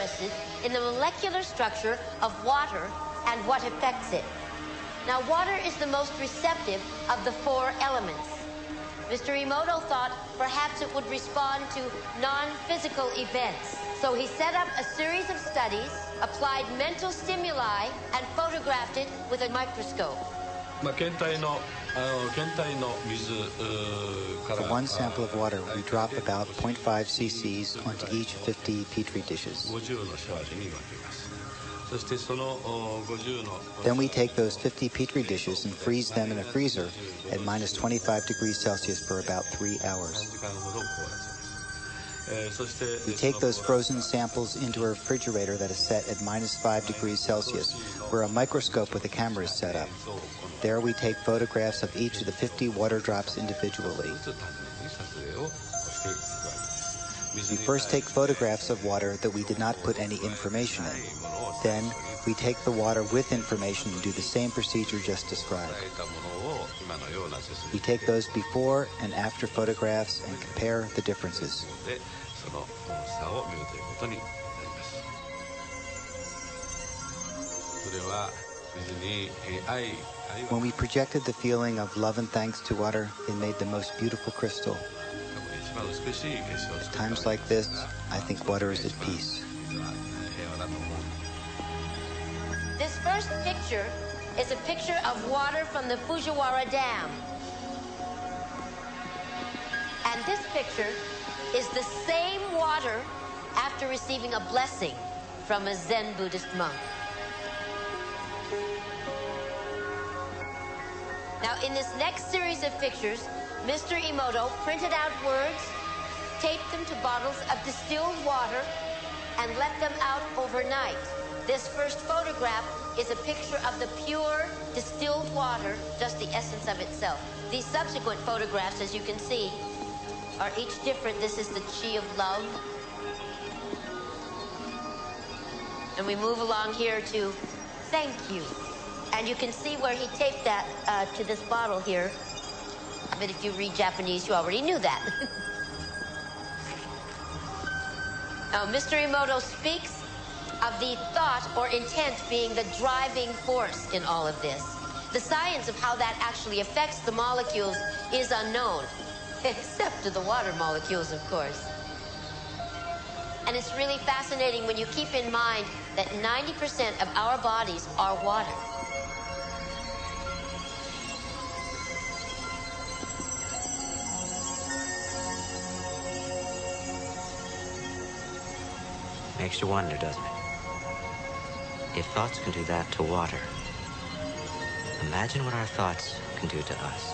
interested in the molecular structure of water and what affects it. Now, water is the most receptive of the four elements. Mr. Emoto thought perhaps it would respond to non-physical events. So he set up a series of studies, applied mental stimuli, and photographed it with a microscope. For one sample of water, we drop about 0.5 cc's onto each 50 petri dishes. Then we take those 50 petri dishes and freeze them in a freezer at minus 25 degrees Celsius for about 3 hours. We take those frozen samples into a refrigerator that is set at minus 5 degrees Celsius, where a microscope with a camera is set up. There we take photographs of each of the 50 water drops individually. We first take photographs of water that we did not put any information in. Then we take the water with information and do the same procedure just described. We take those before and after photographs and compare the differences. When we projected the feeling of love and thanks to water, it made the most beautiful crystal. At times like this, I think water is at peace. This first picture is a picture of water from the Fujiwara Dam. And this picture is the same water after receiving a blessing from a Zen Buddhist monk. Now, in this next series of pictures, Mr. Emoto printed out words, taped them to bottles of distilled water, and let them out overnight. This first photograph is a picture of the pure distilled water, just the essence of itself. These subsequent photographs, as you can see, are each different. This is the chi of love. And we move along here to thank you. And you can see where he taped that to this bottle here. But if you read Japanese, you already knew that. Now, Mr. Emoto speaks of the thought or intent being the driving force in all of this. The science of how that actually affects the molecules is unknown, except to the water molecules, of course. And it's really fascinating when you keep in mind that 90% of our bodies are water. Makes you wonder, doesn't it? If thoughts can do that to water, imagine what our thoughts can do to us.